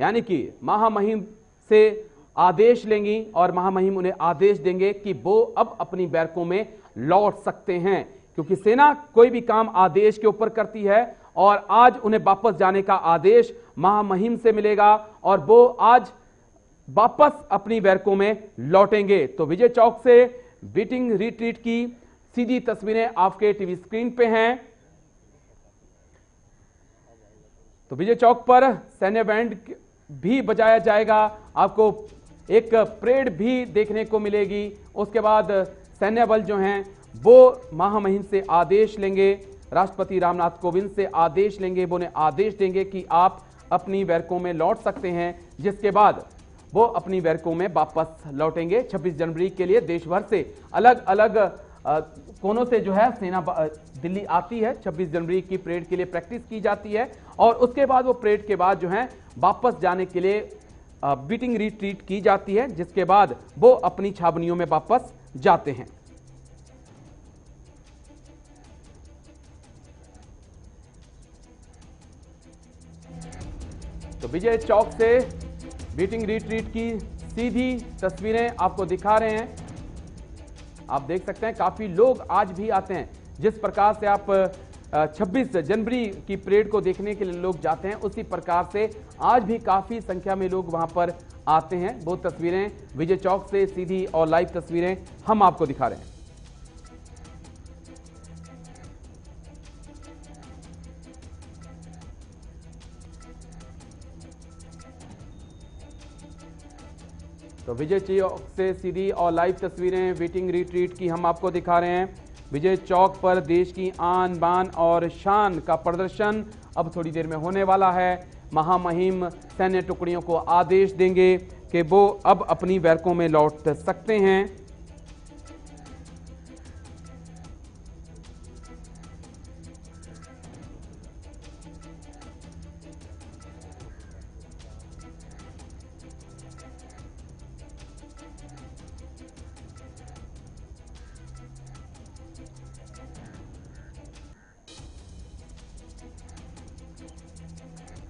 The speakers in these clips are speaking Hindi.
यानी कि महामहिम से आदेश लेंगी और महामहिम उन्हें आदेश देंगे कि वो अब अपनी बैरकों में लौट सकते हैं, क्योंकि सेना कोई भी काम आदेश के ऊपर करती है और आज उन्हें वापस जाने का आदेश महामहिम से मिलेगा और वो आज वापस अपनी बैरकों में लौटेंगे। तो विजय चौक से बीटिंग रिट्रीट की सीधी तस्वीरें आपके टीवी स्क्रीन पे हैं। तो विजय चौक पर सैन्य बैंड भी बजाया जाएगा, आपको एक परेड भी देखने को मिलेगी। उसके बाद सैन्य बल जो हैं वो महामहिम से आदेश लेंगे, राष्ट्रपति रामनाथ कोविंद से आदेश लेंगे, वो उन्हें आदेश देंगे कि आप अपनी बैरकों में लौट सकते हैं, जिसके बाद वो अपनी बैरकों में वापस लौटेंगे। 26 जनवरी के लिए देश भर से अलग अलग कोनों से जो है सेना दिल्ली आती है। 26 जनवरी की परेड के लिए प्रैक्टिस की जाती है और उसके बाद वो परेड के बाद जो है वापस जाने के लिए बीटिंग रिट्रीट की जाती है, जिसके बाद वो अपनी छावनियों में वापस जाते हैं। तो विजय चौक से बीटिंग रिट्रीट की सीधी तस्वीरें आपको दिखा रहे हैं। आप देख सकते हैं काफी लोग आज भी आते हैं। जिस प्रकार से आप 26 जनवरी की परेड को देखने के लिए लोग जाते हैं, उसी प्रकार से आज भी काफी संख्या में लोग वहां पर आते हैं। वो तस्वीरें विजय चौक से सीधी और लाइव तस्वीरें हम आपको दिखा रहे हैं। तो विजय चौक से सीधी और लाइव तस्वीरें बीटिंग रिट्रीट की हम आपको दिखा रहे हैं। विजय चौक पर देश की आन बान और शान का प्रदर्शन अब थोड़ी देर में होने वाला है। महामहिम सैन्य टुकड़ियों को आदेश देंगे कि वो अब अपनी बैरकों में लौट सकते हैं।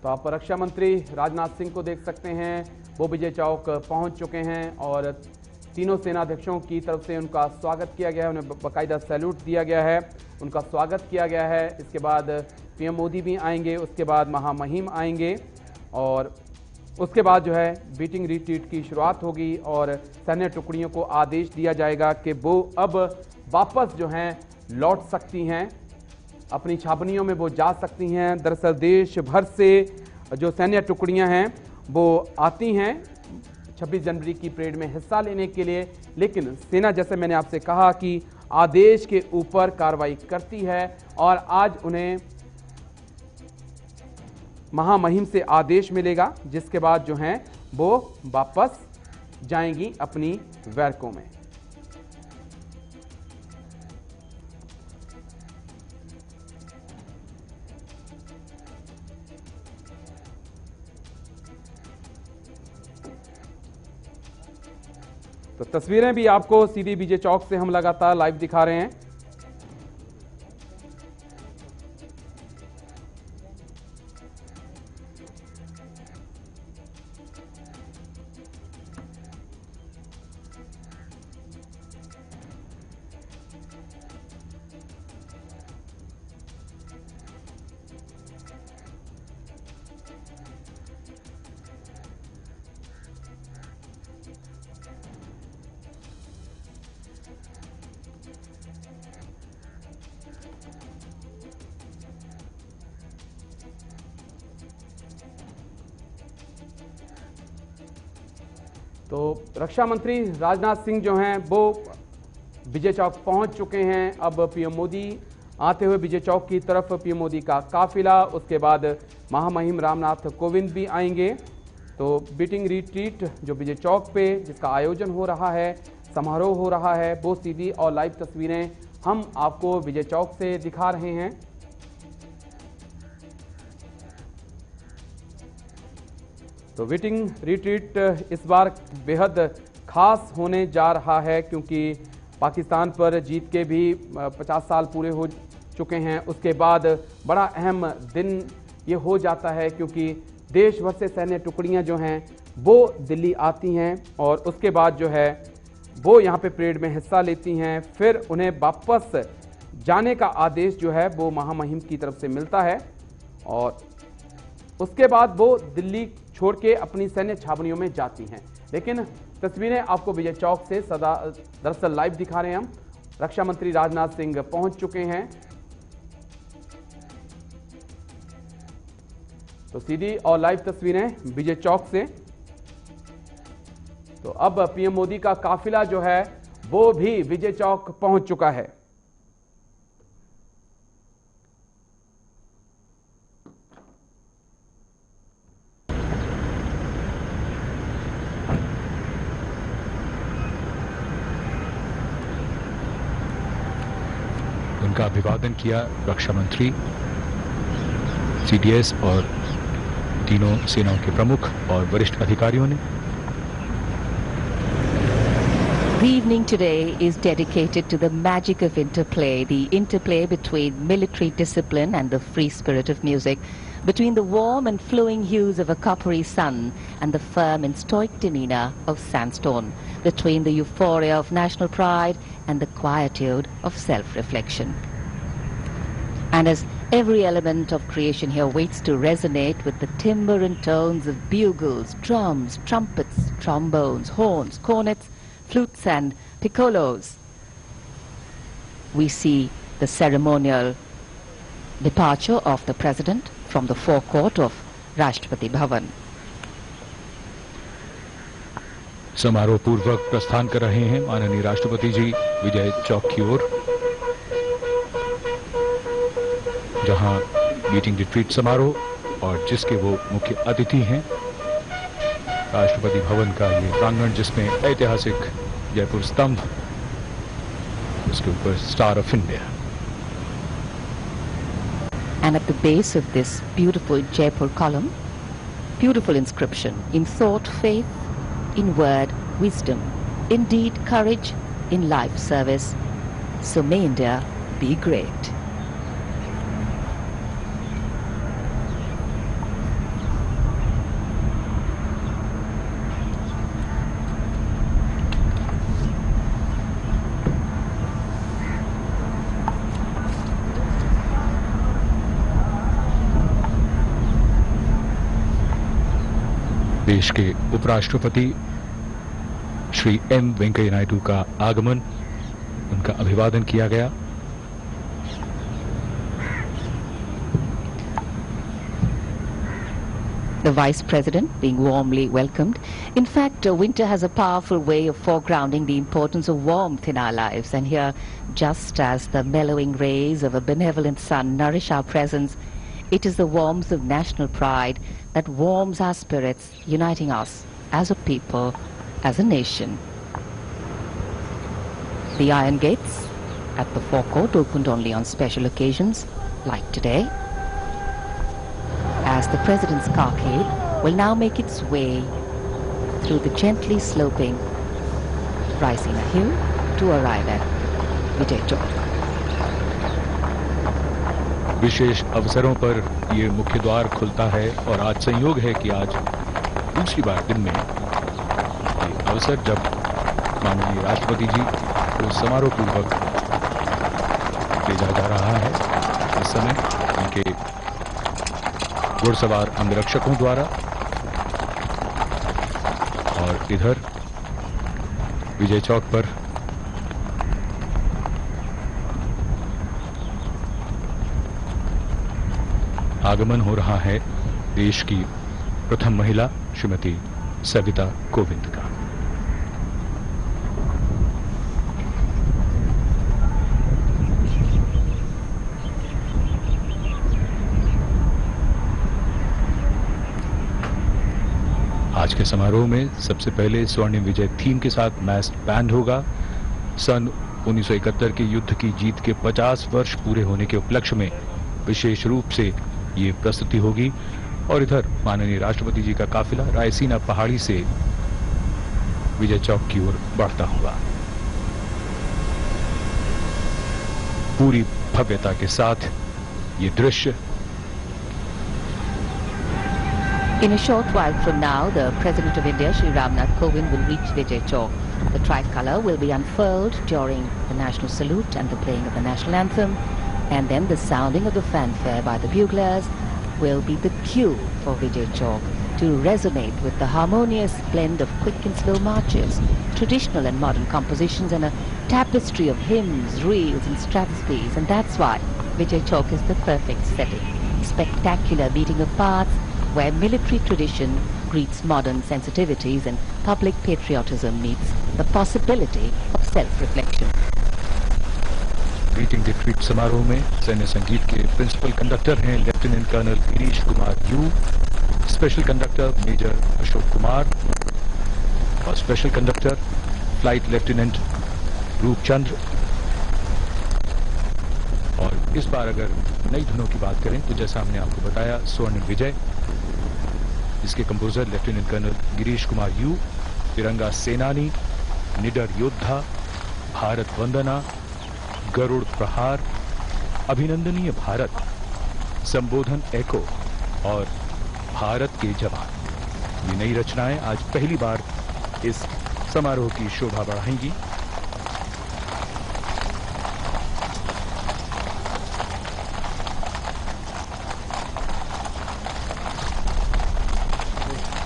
तो आप रक्षा मंत्री राजनाथ सिंह को देख सकते हैं, वो विजय चौक पहुंच चुके हैं और तीनों सेनाध्यक्षों की तरफ से उनका स्वागत किया गया है, उन्हें बाकायदा सैल्यूट दिया गया है, उनका स्वागत किया गया है। इसके बाद पीएम मोदी भी आएंगे, उसके बाद महामहिम आएंगे और उसके बाद जो है बीटिंग रिट्रीट की शुरुआत होगी और सैन्य टुकड़ियों को आदेश दिया जाएगा कि वो अब वापस जो हैं लौट सकती हैं, अपनी छावनियों में वो जा सकती हैं। दरअसल देश भर से जो सैन्य टुकड़ियां हैं वो आती हैं 26 जनवरी की परेड में हिस्सा लेने के लिए, लेकिन सेना जैसे मैंने आपसे कहा कि आदेश के ऊपर कार्रवाई करती है और आज उन्हें महामहिम से आदेश मिलेगा, जिसके बाद जो हैं वो वापस जाएंगी अपनी बैरकों में। तो तस्वीरें भी आपको सीधी विजय चौक से हम लगातार लाइव दिखा रहे हैं। तो रक्षा मंत्री राजनाथ सिंह जो हैं वो विजय चौक पहुंच चुके हैं। अब पीएम मोदी आते हुए विजय चौक की तरफ, पीएम मोदी का काफिला, उसके बाद महामहिम रामनाथ कोविंद भी आएंगे। तो बीटिंग रिट्रीट जो विजय चौक पे जिसका आयोजन हो रहा है, समारोह हो रहा है, वो सीधी और लाइव तस्वीरें हम आपको विजय चौक से दिखा रहे हैं। तो बीटिंग रिट्रीट इस बार बेहद खास होने जा रहा है, क्योंकि पाकिस्तान पर जीत के भी 50 साल पूरे हो चुके हैं। उसके बाद बड़ा अहम दिन ये हो जाता है, क्योंकि देश भर से सैन्य टुकड़ियां जो हैं वो दिल्ली आती हैं और उसके बाद जो है वो यहाँ पे परेड में हिस्सा लेती हैं। फिर उन्हें वापस जाने का आदेश जो है वो महामहिम की तरफ से मिलता है और उसके बाद वो दिल्ली छोड़ के अपनी सैन्य छावनियों में जाती हैं। लेकिन तस्वीरें आपको विजय चौक से दरअसल लाइव दिखा रहे हैं हम। रक्षा मंत्री राजनाथ सिंह पहुंच चुके हैं, तो सीधी और लाइव तस्वीरें विजय चौक से। तो अब पीएम मोदी का काफिला जो है वो भी विजय चौक पहुंच चुका है। उनका अभिवादन किया रक्षा मंत्री, सीडीएस और तीनों सेनाओं के प्रमुख और वरिष्ठ अधिकारियों ने। The evening today is dedicated to the magic of interplay, the interplay between military discipline and the free spirit of music, between the warm and flowing hues of a coppery sun and the firm and stoic demeanor of sandstone, between the euphoria of national pride and the quietude of self-reflection. And as every element of creation here waits to resonate with the timbre and tones of bugles, drums, trumpets, trombones, horns, cornets, flutes and piccolos, we see the ceremonial departure of the President from the forecourt of Rashtrapati Bhavan. समारोह पूर्वक प्रस्थान कर रहे हैं माननीय राष्ट्रपति जी विजय चौक की ओर, जहां मीटिंग रिट्रीट समारोह और जिसके वो मुख्य अतिथि हैं। राष्ट्रपति भवन का ये प्रांगण जिसमें ऐतिहासिक जयपुर स्तंभ, उसके ऊपर star of India. And at the base of this beautiful Jaipur column, beautiful inscription: in thought, faith; in word, wisdom; in deed, courage; in life, service. So may India be great. देश के उपराष्ट्रपति श्री एम वेंकैया नायडू का आगमन, उनका अभिवादन किया गया। The Vice President being warmly welcomed. In fact, winter has a powerful way of foregrounding the importance of warmth in our lives. And here, just as the mellowing rays of a benevolent sun nourish our presence, it is the warmth of national pride that warms our spirits, uniting us as a people, as a nation. The iron gates at the forecourt opened only on special occasions, like today, as the President's carcade will now make its way through the gently sloping Raisina Hill to arrive at Vijay Chowk. विशेष अवसरों पर ये मुख्य द्वार खुलता है और आज संयोग है कि आज दूसरी बार दिन में ये अवसर जब माननीय राष्ट्रपति जी को समारोह पूर्वक भेजा जा रहा है। इस समय उनके घुड़सवार अंगरक्षकों द्वारा और इधर विजय चौक पर आगमन हो रहा है देश की प्रथम महिला श्रीमती सविता कोविंद का। आज के समारोह में सबसे पहले स्वर्णिम विजय थीम के साथ मैस्ड बैंड होगा। सन 1971 के युद्ध की जीत के 50 वर्ष पूरे होने के उपलक्ष्य में विशेष रूप से ये प्रस्तुति होगी और इधर माननीय राष्ट्रपति जी का काफिला रायसीना पहाड़ी से विजय चौक की ओर बढ़ता होगा। पूरी भव्यता के साथ ये दृश्य In a short while from now, the President of India, Shri Ramnath Kovind, will reach Vijay Chowk. The tricolour will be unfurled during the national salute and the playing of the national anthem, and then the sounding of the fanfare by the buglers will be the cue for Vijay Chowk to resonate with the harmonious blend of quick and slow marches, traditional and modern compositions, and a tapestry of hymns, reels and strathspeys. And that's why Vijay Chowk is the perfect setting. Spectacular beating of paths where military tradition greets modern sensitivities and public patriotism meets the possibility of self-reflection. Meeting retreat समारोह में सैन्य संगीत के प्रिंसिपल कंडक्टर हैं lieutenant colonel Girish Kumar U, special conductor major Ashok Kumar और special conductor flight lieutenant Roopchandra. और इस बार अगर नई धुनों की बात करें तो जैसा हमने आपको बताया, स्वर्णिम विजय, इसके composer lieutenant colonel Girish Kumar U, तिरंगा सेनानी, निडर योद्धा, भारत वंदना, गरुड़ प्रहार, अभिनंदनीय भारत, संबोधन एको और भारत के जवान। ये नई रचनाएं आज पहली बार इस समारोह की शोभा बढ़ाएंगी।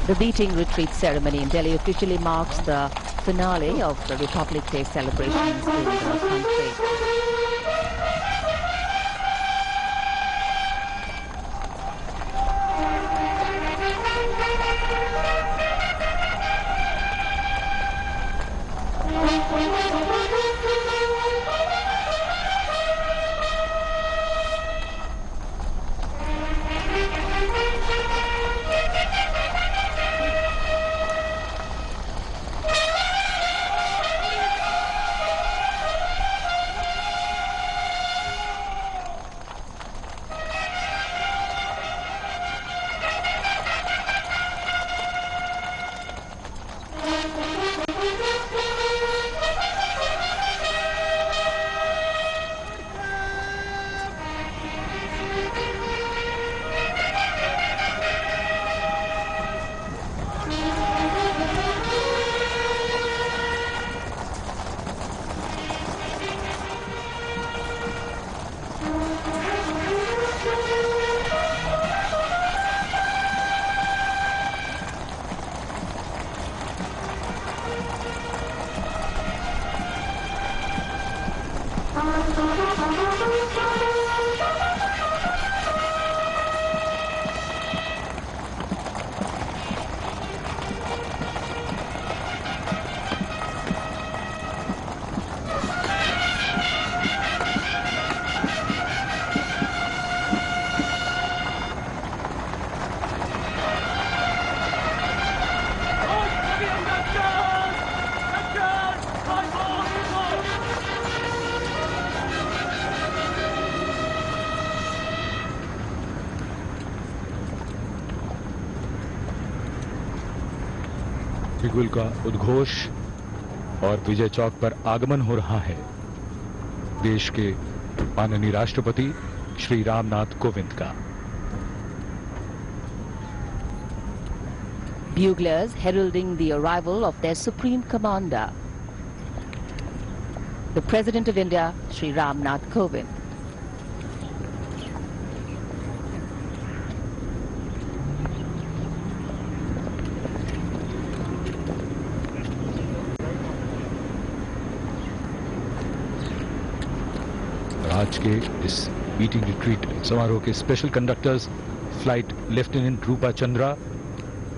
The beating retreat ceremony in Delhi officially marks the finale of the Republic Day celebrations in the country. बिगुल का उद्घोष और विजय चौक पर आगमन हो रहा है देश के माननीय राष्ट्रपति श्री रामनाथ कोविंद का। Buglers heralding the arrival of their supreme commander, the President of India, Shri Ramnath Kovind. आज के इस मीटिंग रिट्रीट समारोह के special conductors flight lieutenant Rupa Chandra,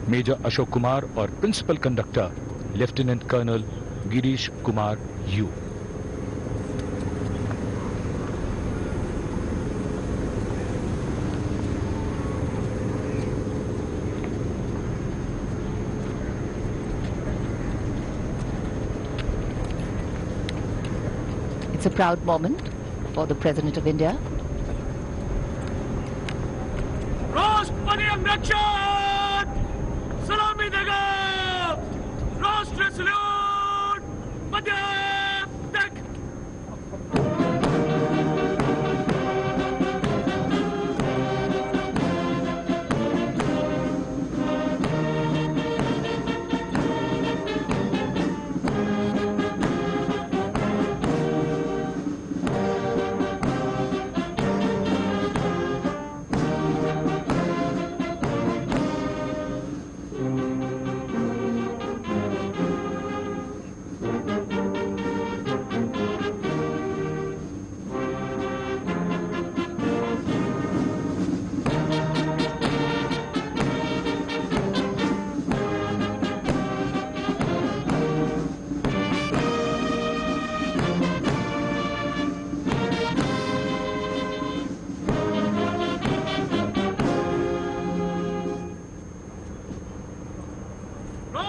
major Ashok Kumar और principal conductor lieutenant colonel Girish Kumar U. It's a proud moment for the President of India. राष्ट्रपति अध्यक्ष सलामी देगा, राष्ट्र सल्यूट, मध्य तक।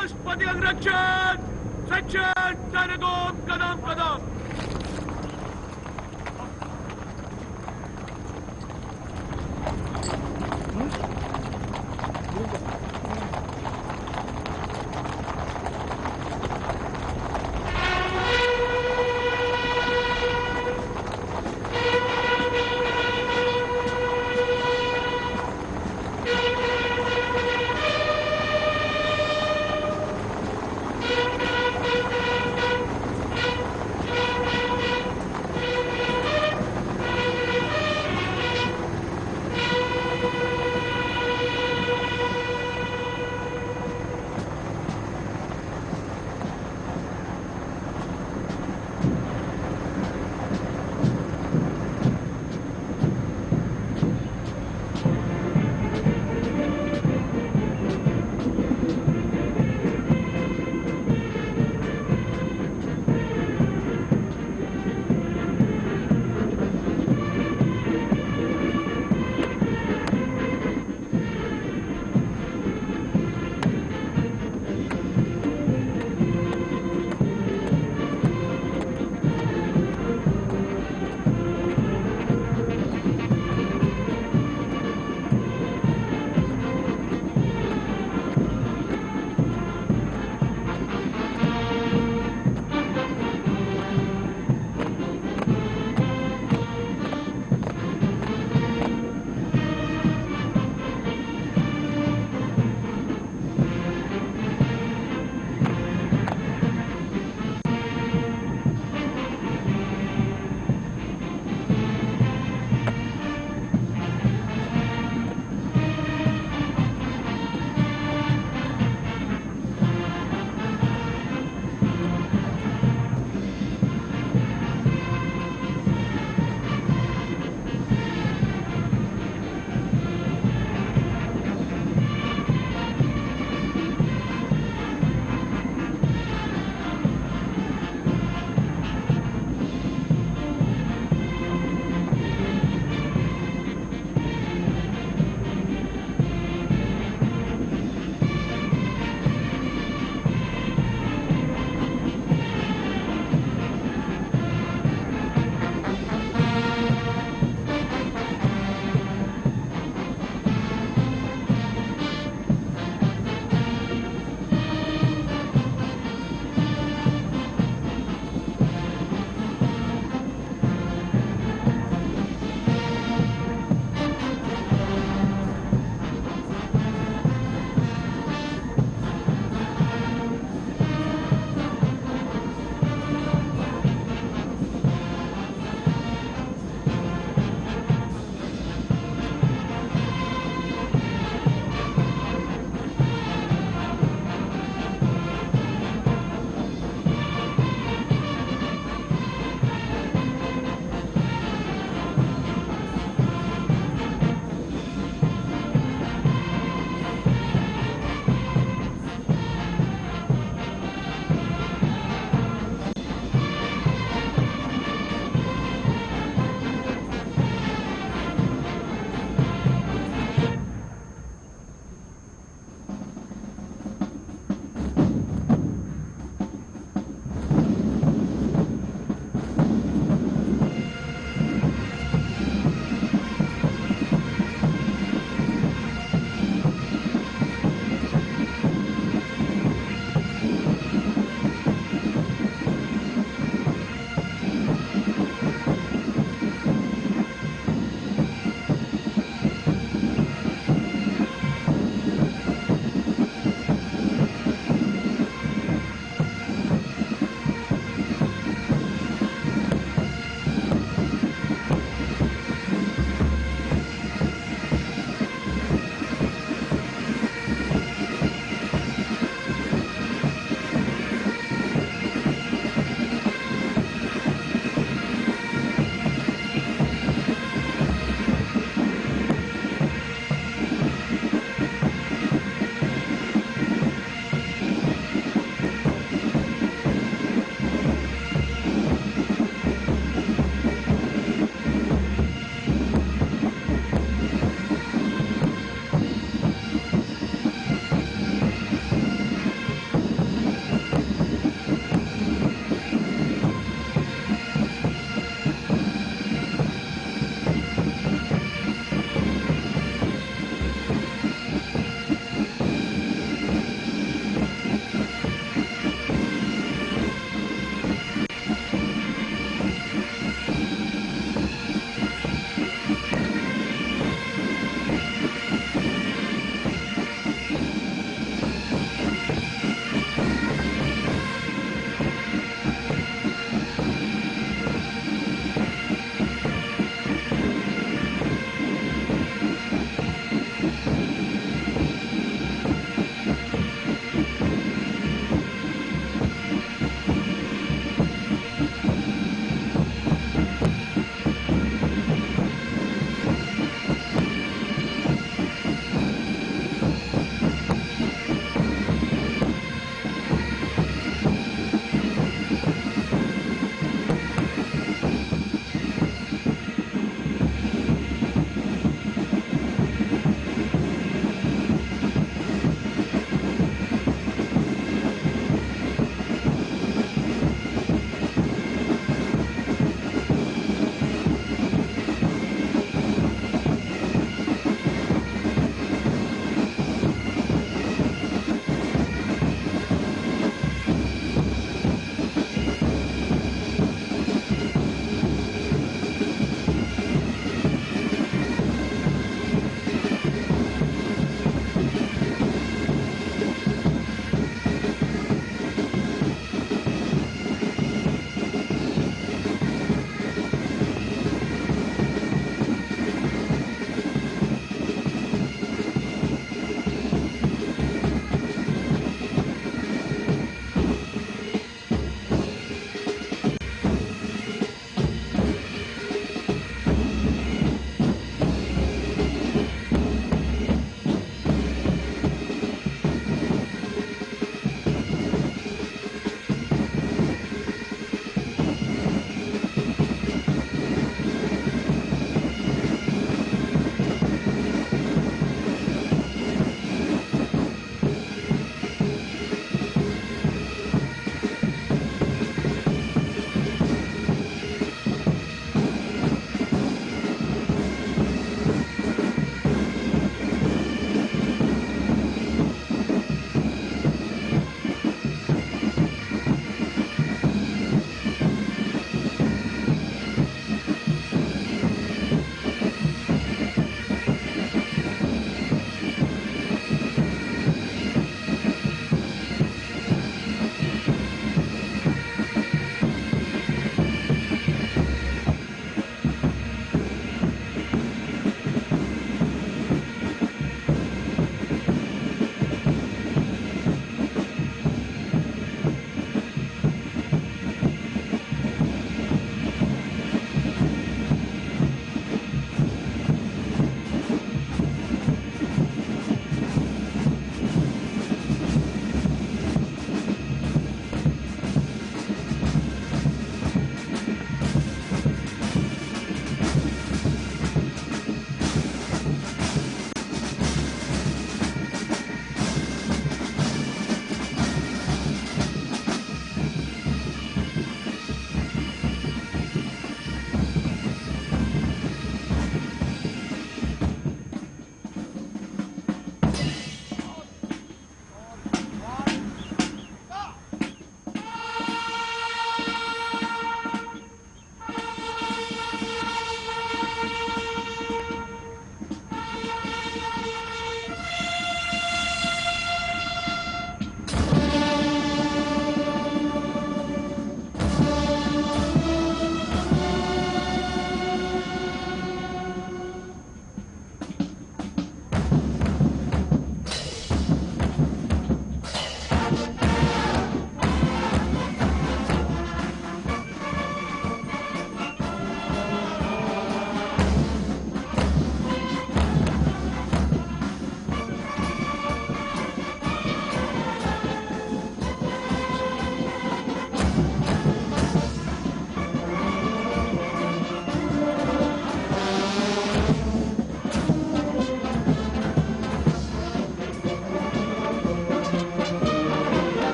राष्ट्रपति अंगरक्षक सेक्शन सैनिकों कदम कदम।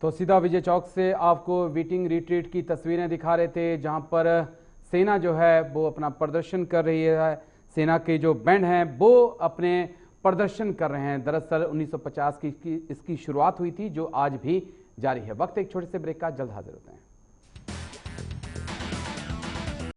तो सीधा विजय चौक से आपको वीटिंग रिट्रीट की तस्वीरें दिखा रहे थे, जहां पर सेना जो है वो अपना प्रदर्शन कर रही है। सेना के जो बैंड हैं वो अपने प्रदर्शन कर रहे हैं। दरअसल 1950 की इसकी शुरुआत हुई थी, जो आज भी जारी है। वक्त एक छोटे से ब्रेक का, जल्द हाजिर होते हैं।